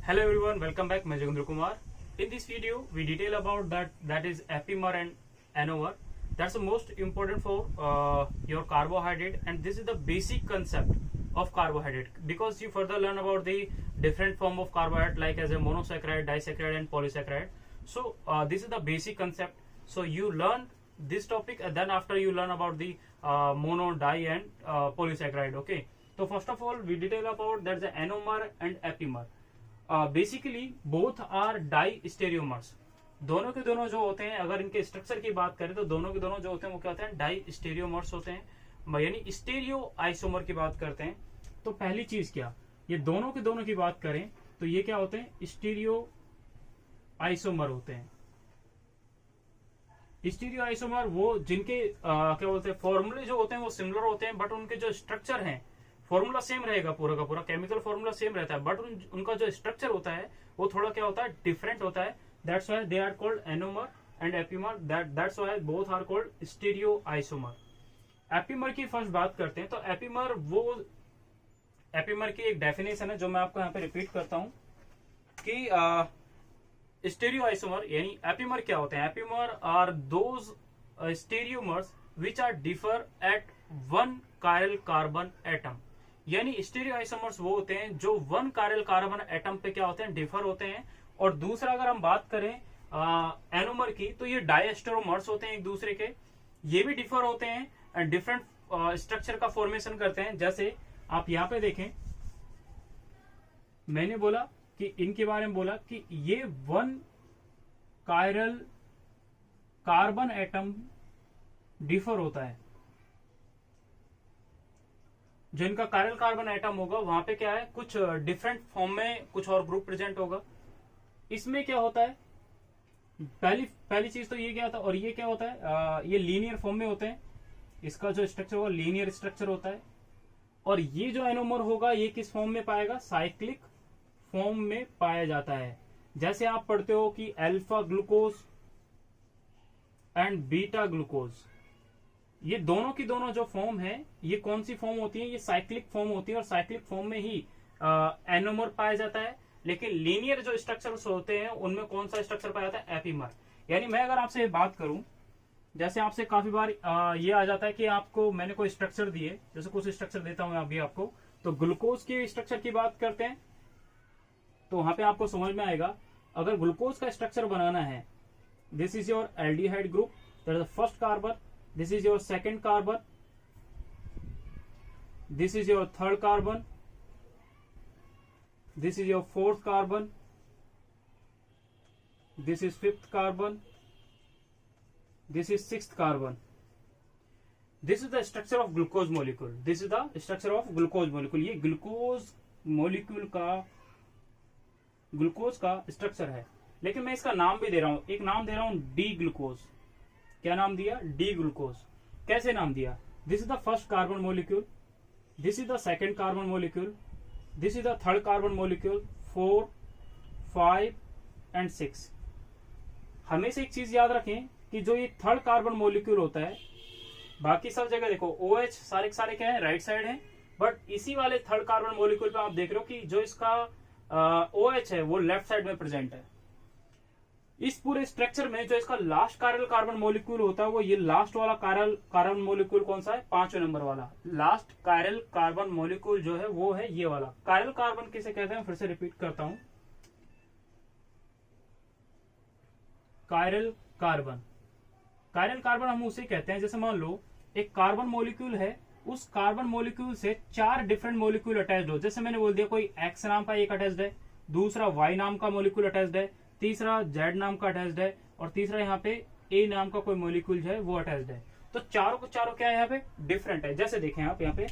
Hello everyone, welcome back. मैं Joginder Kumar. In this video, we detail about that is epimer and anomer. That's the most important for your carbohydrate, and this is the basic concept of carbohydrate because you further learn about the different form of carbohydrate like as a monosaccharide, disaccharide, and polysaccharide. So this is the basic concept. So you learn this topic, and then after you learn about the mono, di, and polysaccharide. Okay. So first of all, we detail about that's the anomer and epimer. Basically both are diastereomers. दोनों के दोनों जो होते हैं, अगर इनके structure की बात करें तो दोनों के दोनों जो होते हैं वो क्या होते हैं, डाई स्टेरियोमर्स होते हैं, यानी स्टेरियो आइसोमर की बात करते हैं. तो पहली चीज क्या, ये दोनों के दोनों की बात करें तो ये क्या होते हैं, स्टीरियो आइसोमर होते हैं. स्टीरियो आइसोमर वो जिनके क्या बोलते हैं, फॉर्मूले जो होते हैं वो सिमिलर होते हैं, बट उनके जो स्ट्रक्चर हैं फॉर्मूला सेम रहेगा, पूरा का पूरा केमिकल फॉर्मूला सेम रहता है, बट उनका जो स्ट्रक्चर होता है वो थोड़ा क्या होता है, डिफरेंट होता है. That's why they are called anomer and epimer. That's why both are called stereoisomer. Epimer की फर्स्ट बात करते हैं. तो एपिमर की एक डेफिनेशन है जो मैं आपको यहाँ पे रिपीट करता हूँ कि स्टीरियो आइसोमर यानी एपिमर क्या होते हैं. Epimer are those stereomers which are differ at one chiral carbon atom. यानी स्टीरियो आइसोमर्स वो होते हैं जो वन कायरल कार्बन एटम पे क्या होते हैं, डिफर होते हैं. और दूसरा अगर हम बात करें एनोमर की तो ये डायस्टेरोमर्स होते हैं एक दूसरे के, ये भी डिफर होते हैं एंड डिफरेंट स्ट्रक्चर का फॉर्मेशन करते हैं. जैसे आप यहाँ पे देखें, मैंने बोला कि इनके बारे में बोला कि ये one chiral carbon atom differ होता है. जो इनका कायरल कार्बन एटम होगा वहां पे क्या है, कुछ डिफरेंट फॉर्म में कुछ और ग्रुप प्रेजेंट होगा. इसमें क्या होता है, पहली चीज तो ये क्या था, और ये क्या होता है, ये लीनियर फॉर्म में होते हैं. इसका जो स्ट्रक्चर होगा लीनियर स्ट्रक्चर होता है. और ये जो एनोमर होगा ये किस फॉर्म में पाएगा, साइक्लिक फॉर्म में पाया जाता है. जैसे आप पढ़ते हो कि alpha glucose and beta glucose, ये दोनों की दोनों जो फॉर्म है ये कौन सी फॉर्म होती है, ये साइक्लिक फॉर्म होती है. और साइक्लिक फॉर्म में ही एनोमर पाया जाता है. लेकिन लीनियर जो स्ट्रक्चर्स होते हैं उनमें कौन सा स्ट्रक्चर पाया जाता है, एपिमर. यानी मैं अगर आपसे बात करूं, जैसे आपसे काफी बार ये आ जाता है कि आपको मैंने कोई स्ट्रक्चर दिए, जैसे कुछ स्ट्रक्चर देता हूं अभी आपको, तो ग्लूकोज के स्ट्रक्चर की बात करते हैं तो वहां पे आपको समझ में आएगा. अगर ग्लूकोज का स्ट्रक्चर बनाना है, this is your aldehyde group, that is the first carbon, this is your second carbon, this is your third carbon, this is your fourth carbon, this is fifth carbon, this is sixth carbon. This is the structure of glucose molecule. This is the structure of glucose molecule. ये glucose molecule का glucose का structure है. लेकिन मैं इसका नाम भी दे रहा हूं, एक नाम दे रहा हूं डी ग्लूकोज. क्या नाम दिया, डी ग्लूकोज. कैसे नाम दिया, this is the first carbon molecule, this is the second carbon molecule, this is the third carbon molecule, 4, 5 and 6. हमेशा एक चीज याद रखें कि जो ये थर्ड कार्बन मोलिक्यूल होता है, बाकी सब जगह देखो OH सारे के सारे क्या है, राइट साइड है, बट इसी वाले थर्ड कार्बन मोलिक्यूल पे आप देख रहे हो कि जो इसका OH है वो लेफ्ट साइड में प्रेजेंट है. इस पूरे स्ट्रक्चर में जो इसका लास्ट कायरल कार्बन मोलिक्यूल होता है वो ये लास्ट वाला कायरल कार्बन मोलिक्यूल कौन सा है, 5वें नंबर वाला. लास्ट कायरल कार्बन मोलिक्यूल जो है वो है ये वाला. कायरल कार्बन किसे कहते हैं, फिर से रिपीट करता हूं, कायरल कार्बन. कायरल कार्बन हम उसे कहते हैं, जैसे मान लो एक कार्बन मोलिक्यूल है, उस कार्बन मोलिक्यूल से 4 डिफरेंट मोलिक्यूल अटैच्ड हो. जैसे मैंने बोल दिया कोई एक्स नाम का एक अटैच्ड है, दूसरा वाई नाम का मोलिक्यूल अटैच्ड है, तीसरा जेड नाम का अटैच्ड है, और तीसरा यहाँ पे ए नाम का कोई मोलिक्यूल जो है वो अटैच्ड है. तो चारों को चारों क्या है, यहाँ पे डिफरेंट है. जैसे देखें आप यहाँ पे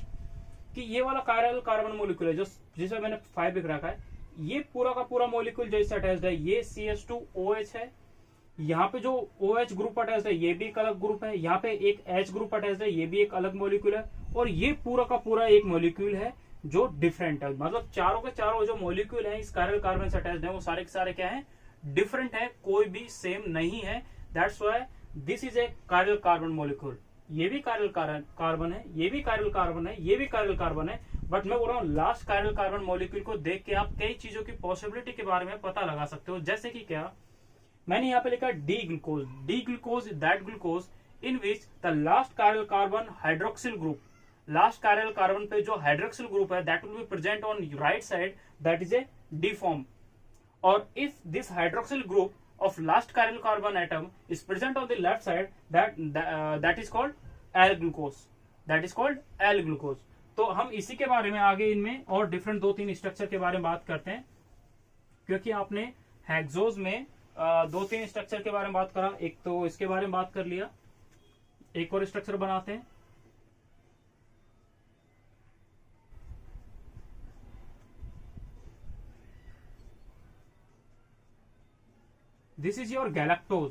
कि ये वाला कायरल कार्बन मोलिक्यूल है जो जिसमें मैंने 5 लिख रखा है, ये पूरा का पूरा मोलिक्यूल जो इससे अटैच्ड है ये CH2OH है. यहाँ पे जो OH ग्रुप अटैच्ड है ये भी एक अलग ग्रुप है, यहाँ पे एक H ग्रुप अटैच्ड है ये भी एक अलग मोलिक्यूल है, और ये पूरा का पूरा एक मोलिक्यूल है जो डिफरेंट है. मतलब चारों के चारों जो मोलिक्यूल है इस कायरल कार्बन से अटैच्ड है वो सारे के सारे क्या है, डिफरेंट है, कोई भी सेम नहीं है. That's why this is a chiral carbon molecule. ये भी कायरल कार्बन है, ये भी कायरल कार्बन है, ये भी कायरल कार्बन है, बट मैं बोल रहा हूँ लास्ट कायरल कार्बन मॉलिक्यूल को देख के आप कई चीजों की पॉसिबिलिटी के बारे में पता लगा सकते हो। जैसे कि क्या, मैंने यहाँ पे लिखा D glucose. D glucose is that glucose in which the last chiral carbon hydroxyl group, last chiral carbon पे जो हाइड्रोक्सिल ग्रुप है that will be present on right side, that is a D form. और if this hydroxyl group of last chiral carbon atom is present on the left side, that is called L-glucose, that is called L-glucose। तो हम इसी के बारे में आगे इनमें और डिफरेंट 2-3 स्ट्रक्चर के बारे में बात करते हैं, क्योंकि आपने हेक्सोज में 2-3 स्ट्रक्चर के बारे में बात करा, एक तो इसके बारे में बात कर लिया, एक और स्ट्रक्चर बनाते हैं। This is your galactose,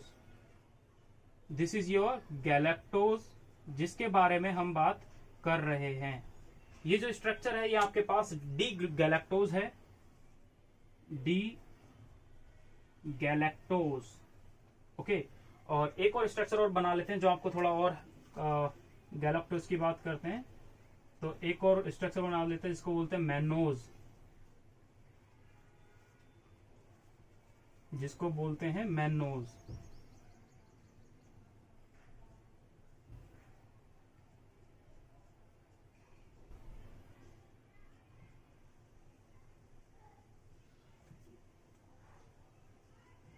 this is your galactose जिसके बारे में हम बात कर रहे हैं। ये जो स्ट्रक्चर है ये आपके पास डी गैलेक्टोज है, डी गैलेक्टोज। ओके, और एक और स्ट्रक्चर और बना लेते हैं जो आपको थोड़ा और गैलेक्टोज की बात करते हैं, तो एक और स्ट्रक्चर बना लेते हैं जिसको बोलते हैं मैनोज, जिसको बोलते हैं mannose.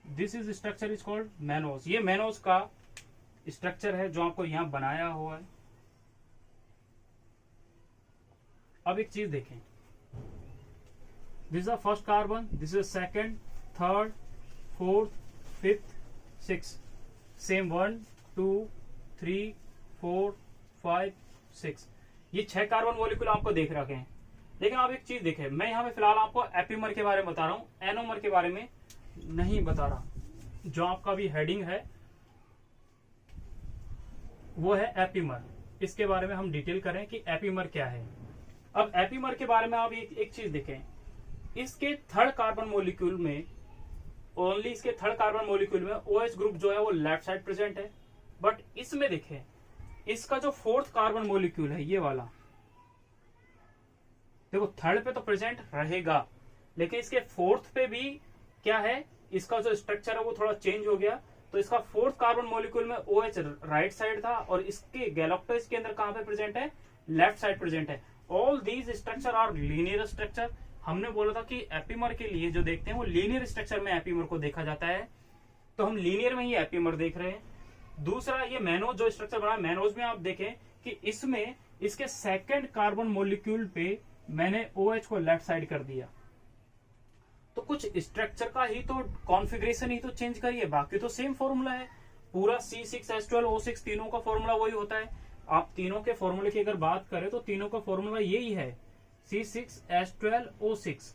This is structure is called mannose. ये मैनोज का स्ट्रक्चर है जो आपको यहां बनाया हुआ है। अब एक चीज देखें, this is the first carbon, this is second, third, fourth, fifth, six, same 1 2 3 4 5 6, ये 6 कार्बन मॉलिक्यूल आपको देख रखे हैं। लेकिन आप एक चीज देखें, मैं यहाँ पे फिलहाल आपको एपीमर के बारे में बता रहा हूँ, एनोमर के बारे में नहीं बता रहा। जो आपका भी हेडिंग है वो है एपीमर, इसके बारे में हम डिटेल करें कि एपीमर क्या है। अब एपीमर के बारे में आप एक चीज देखें, इसके थर्ड कार्बन मॉलिक्यूल में, ओनली इसके थर्ड कार्बन मॉलिक्यूल में OH ग्रुप जो है वो लेफ्ट साइड प्रेजेंट है। बट इसमें देखें, इसका जो फोर्थ कार्बन मॉलिक्यूल है ये वाला, देखो थर्ड पे तो प्रेजेंट रहेगा, लेकिन इसके फोर्थ पे भी क्या है, इसका जो स्ट्रक्चर है वो थोड़ा चेंज हो गया। तो इसका फोर्थ कार्बन मॉलिक्यूल में OH राइट साइड था और इसके गैलेक्टोज के अंदर कहां पे प्रेजेंट है, लेफ्ट साइड प्रेजेंट है। All these structure are linear structure. हमने बोला था कि एपीमर के लिए जो देखते हैं वो लीनियर स्ट्रक्चर में एपीमर को देखा जाता है, तो हम लीनियर में ही एपीमर देख रहे हैं। दूसरा ये मैनोज जो स्ट्रक्चर बना है, मैनोज में आप देखें कि इसमें इसके सेकंड कार्बन मॉलिक्यूल पे मैंने OH को लेफ्ट साइड कर दिया। तो कुछ स्ट्रक्चर का ही तो कॉन्फ़िगरेशन ही तो चेंज करिए, बाकी तो सेम फॉर्मूला है। पूरा C6H12O6 तीनों का फॉर्मूला वही होता है। आप तीनों के फॉर्मूले की अगर बात करें तो तीनों का फॉर्मूला यही है, C6H12O6।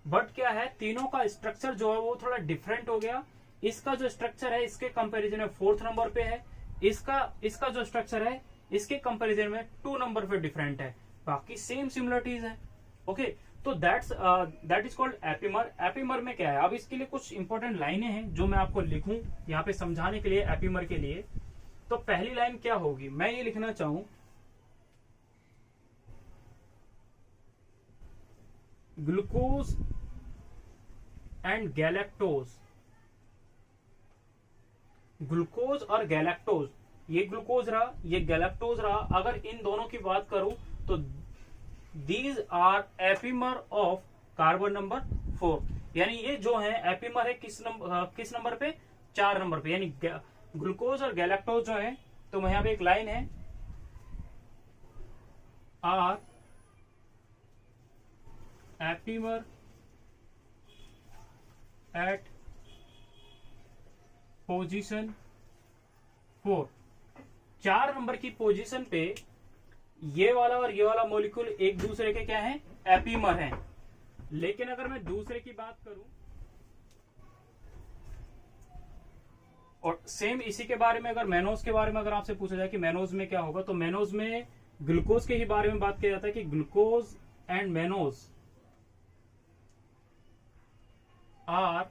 बट क्या है, तीनों का स्ट्रक्चर जो है वो थोड़ा डिफरेंट हो गया। इसका जो स्ट्रक्चर है इसके कंपैरिजन में 4th नंबर पे है, इसका जो स्ट्रक्चर है इसके कंपैरिजन में 2 नंबर पे डिफरेंट है, बाकी सेम सिमिलरिटीज है। ओके, तो that is called epimer. Epimer में क्या है, अब इसके लिए कुछ इंपॉर्टेंट लाइनें हैं जो मैं आपको लिखूं यहाँ पे समझाने के लिए एपीमर के लिए। तो पहली लाइन क्या होगी, मैं ये लिखना चाहूं, ग्लूकोज एंड गैलेक्टोज। ग्लूकोज और गैलेक्टोज, ये ग्लूकोज रहा, ये गैलेक्टोज रहा। अगर इन दोनों की बात करूं तो these are epimer of carbon number 4। यानी ये जो है एपीमर है किस नंबर पे, 4 नंबर पे। यानी ग्लूकोज और गैलेक्टोज जो है, तो यहाँ पे एक लाइन है, आर एपीमर एट पोजीशन 4। 4 नंबर की पोजीशन पे ये वाला और ये वाला मॉलिक्यूल एक दूसरे के क्या है, एपीमर हैं। लेकिन अगर मैं दूसरे की बात करूं, और सेम इसी के बारे में अगर मैनोज के बारे में अगर आपसे पूछा जाए कि मैनोज में क्या होगा, तो मैनोज में ग्लूकोज के ही बारे में बात किया जाता है कि glucose and mannose are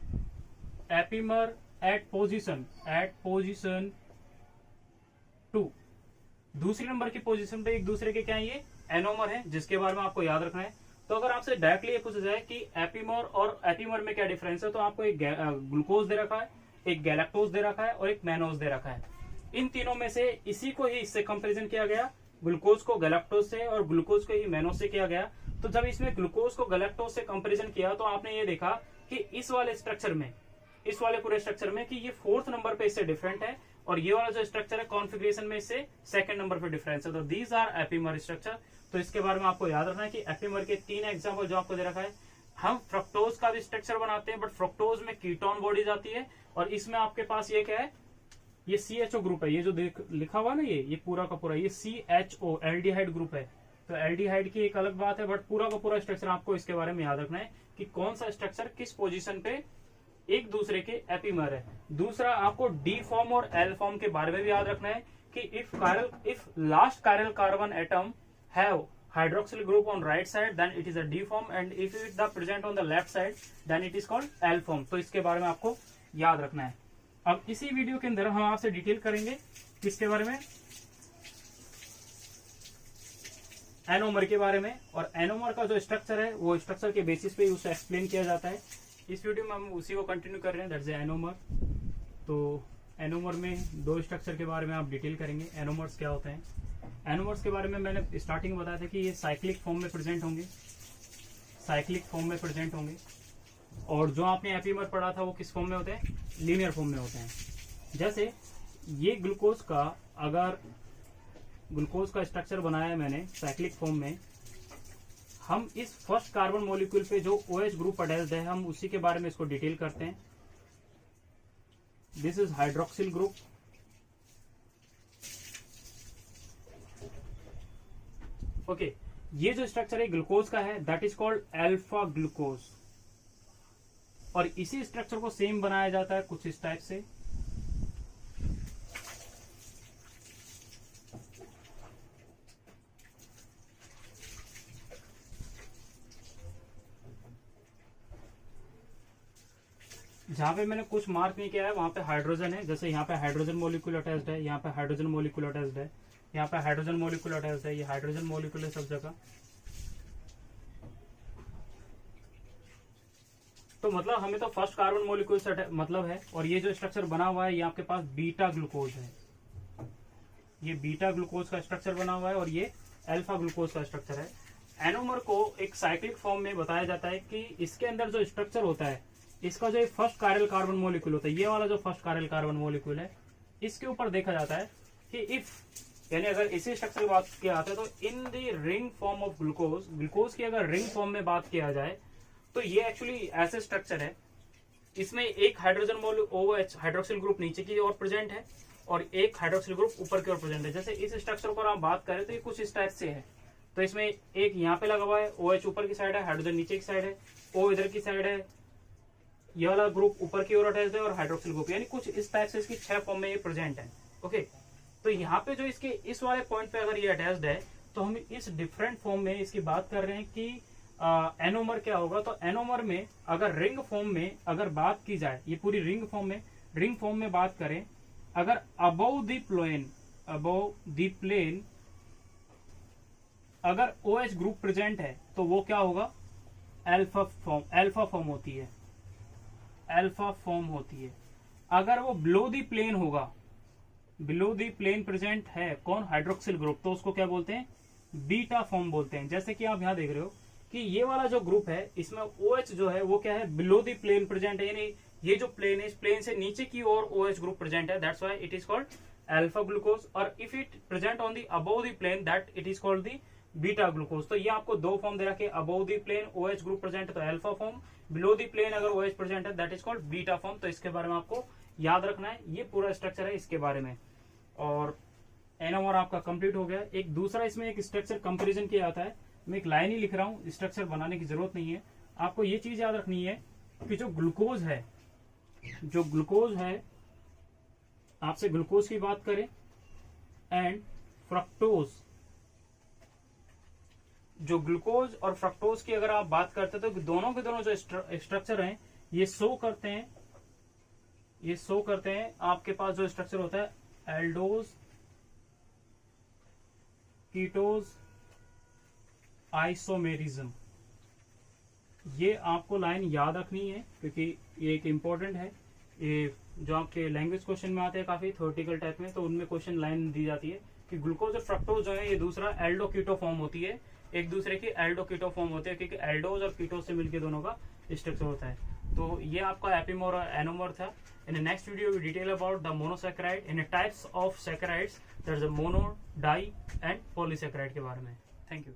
epimer at position 2। दूसरे नंबर की पोजीशन पे एक दूसरे के क्या है, ये एनोमर है जिसके बारे में आपको याद रखना है। तो अगर आपसे डायरेक्टली ये पूछा जाए कि एपीमर और एपीमर में क्या डिफरेंस है, तो आपको एक ग्लूकोज दे रखा है, एक गैलेक्टोज दे रखा है और एक मैनोज दे रखा है। इन तीनों में से इसी को ही इससे कंपेरिजन किया गया, ग्लूकोज को गैलेक्टोज से और ग्लूकोज को ही मैनोज से किया गया। तो जब इसमें ग्लूकोज को गैलेक्टोज से कंपेरिजन किया तो आपने ये देखा कि इस वाले स्ट्रक्चर में, इस वाले पूरे स्ट्रक्चर में कि ये 4th नंबर पे इससे डिफरेंट है और ये वाला जो स्ट्रक्चर है कॉन्फ़िगरेशन में इससे 2nd नंबर पे डिफरेंस है। तो दीज आर एपीमर स्ट्रक्चर। तो इसके बारे में आपको याद रखना है कि एपीमर के 3 एग्जाम्पल जो आपको दे रखा है। हम फ्रक्टोज का भी स्ट्रक्चर बनाते हैं, बट फ्रक्टोज में कीटोन बॉडीज आती है और इसमें आपके पास ये क्या है, ये CHO ग्रुप है। ये जो लिखा हुआ ना, ये पूरा का पूरा ये CHO एल्डिहाइड ग्रुप है। तो एल्डिहाइड की एक अलग बात है, बट पूरा का पूरा स्ट्रक्चर आपको इसके बारे में याद रखना है कि कौन सा स्ट्रक्चर किस पोजीशन पे एक दूसरे के एपीमर है। दूसरा, आपको डी फॉर्म और एल फॉर्म के बारे में भी याद रखना है कि if last chiral carbon atom have hydroxyl group on right side then it is a D form, and if it is present on the left side then it is called L form। तो इसके बारे में आपको याद रखना है। अब इसी वीडियो के अंदर हम आपसे डिटेल करेंगे किसके बारे में, एनोमर के बारे में। और एनोमर का जो स्ट्रक्चर है वो स्ट्रक्चर के बेसिस पे उसे एक्सप्लेन किया जाता है। इस वीडियो में हम उसी को कंटिन्यू कर रहे हैं, दैट्स एनोमर। तो एनोमर में 2 स्ट्रक्चर के बारे में आप डिटेल करेंगे। एनोमर्स क्या होते हैं, एनोमर्स के बारे में मैंने स्टार्टिंग में बताया था कि ये साइक्लिक फॉर्म में प्रेजेंट होंगे, साइक्लिक फॉर्म में प्रेजेंट होंगे। और जो आपने एपीमर पढ़ा था वो किस फॉर्म में होते हैं, लीनियर फॉर्म में होते हैं। जैसे ये ग्लूकोज का, अगर ग्लूकोज का स्ट्रक्चर बनाया है मैंने साइक्लिक फॉर्म में, हम इस फर्स्ट कार्बन मॉलिक्यूल पे जो OH ग्रुप अटैच्ड है हम उसी के बारे में इसको डिटेल करते हैं। This is hydroxyl group. Okay, ये जो स्ट्रक्चर है ग्लूकोज का है that is called alpha glucose. और इसी स्ट्रक्चर को सेम बनाया जाता है कुछ इस टाइप से। जहां पे मैंने कुछ मार्क नहीं किया है वहां पे हाइड्रोजन है। जैसे यहाँ पे हाइड्रोजन मॉलिक्यूल अटैच्ड है, यहाँ पे हाइड्रोजन मॉलिक्यूल अटैच्ड है, यहाँ पे हाइड्रोजन मॉलिक्यूल अटैच्ड है, ये हाइड्रोजन मॉलिक्यूल है सब जगह। तो मतलब हमें तो फर्स्ट कार्बन मॉलिक्यूल से मतलब है। और ये जो स्ट्रक्चर बना हुआ है ये आपके पास बीटा ग्लूकोज है, ये बीटा ग्लूकोज का स्ट्रक्चर बना हुआ है और ये अल्फा ग्लूकोज का स्ट्रक्चर है। एनोमर को एक साइक्लिक फॉर्म में बताया जाता है कि इसके अंदर जो स्ट्रक्चर होता है, इसका जो फर्स्ट कायरल कार्बन मॉलिक्यूल होता है, ये वाला जो फर्स्ट कायरल कार्बन मॉलिक्यूल है, इसके ऊपर देखा जाता है कि इफ, यानी अगर इसी स्ट्रक्चर की बात किया जाता है तो in the ring form of glucose, glucose की अगर रिंग फॉर्म में बात किया जाए तो ये एक्चुअली ऐसे स्ट्रक्चर है, इसमें एक हाइड्रोजन OH हाइड्रोक्सिल ग्रुप नीचे की ओर प्रेजेंट है और एक हाइड्रोक्सिल ग्रुप ऊपर की ओर प्रेजेंट है। जैसे इस स्ट्रक्चर पर हम बात करें तो ये कुछ इस टाइप से है। तो इसमें एक यहाँ पे लगा हुआ है, OH ऊपर की साइड है, हाइड्रोजन नीचे की साइड है, O इधर की साइड है, ये वाला ग्रुप ऊपर की ओर अटैच्ड है और हाइड्रोक्सिल ग्रुप, यानी कुछ इस टाइप से इसकी 6 फॉर्म में ये प्रेजेंट है। ओके, तो यहाँ पे जो इसके इस वाले पॉइंट पे अगर ये अटैच्ड है तो हम इस डिफरेंट फॉर्म में इसकी बात कर रहे हैं कि एनोमर क्या होगा। तो एनोमर में अगर रिंग फॉर्म में अगर बात की जाए, ये पूरी रिंग फॉर्म में बात करें, अगर अबव द प्लेन अगर OH ग्रुप प्रेजेंट है तो वो क्या होगा, अल्फा फॉर्म होती है, अल्फा फॉर्म होती है। अगर वो बिलो द प्लेन होगा, बिलो द प्लेन प्रेजेंट है कौन, हाइड्रोक्सिल ग्रुप, तो उसको क्या बोलते हैं, बीटा फॉर्म बोलते हैं। जैसे कि आप यहां देख रहे हो कि ये वाला जो ग्रुप है इसमें OH जो है वो क्या है, बिलो द प्लेन प्रेजेंट है, यानी ये जो प्लेन है इस प्लेन से नीचे की ओर OH ग्रुप प्रेजेंट है, that's why it is called alpha glucose. और if it present on the above the plane that it is called the beta glucose. तो ये आपको 2 फॉर्म दे रखे, above the plane OH group present है तो alpha form, below the plane अगर OH present है that is called beta form. तो इसके बारे में आपको याद रखना है, ये पूरा स्ट्रक्चर है इसके बारे में। और एनोमर आपका कंप्लीट हो गया। एक दूसरा इसमें एक स्ट्रक्चर कंपैरिजन किया जाता है, मैं एक लाइन ही लिख रहा हूं, स्ट्रक्चर बनाने की जरूरत नहीं है। आपको ये चीज याद रखनी है कि जो ग्लूकोज है, आपसे ग्लूकोज की बात करें एंड फ्रक्टोज, जो ग्लूकोज और फ्रक्टोज की अगर आप बात करते हैं तो दोनों के दोनों जो स्ट्रक्चर हैं ये शो करते हैं आपके पास जो स्ट्रक्चर होता है एल्डोज, कीटोज, आइसोमेरिज्म। ये आपको लाइन याद रखनी है क्योंकि ये एक इम्पोर्टेंट है। ये जो आपके लैंग्वेज क्वेश्चन में आते हैं काफी थ्योरेटिकल टाइप में, तो उनमें क्वेश्चन लाइन दी जाती है कि ग्लूकोज और फ्रक्टोज जो है ये दूसरा एल्डो कीटो फॉर्म होती है, एक दूसरे की एल्डो कीटो फॉर्म होते हैं क्योंकि एल्डोज और कीटोज से मिलकर दोनों का स्ट्रक्चर होता है। तो ये आपका एपिमर और एनोमर था। In the next video we detail about the monosaccharide in types of saccharides, that is mono, di and polysaccharide के बारे में। Thank you.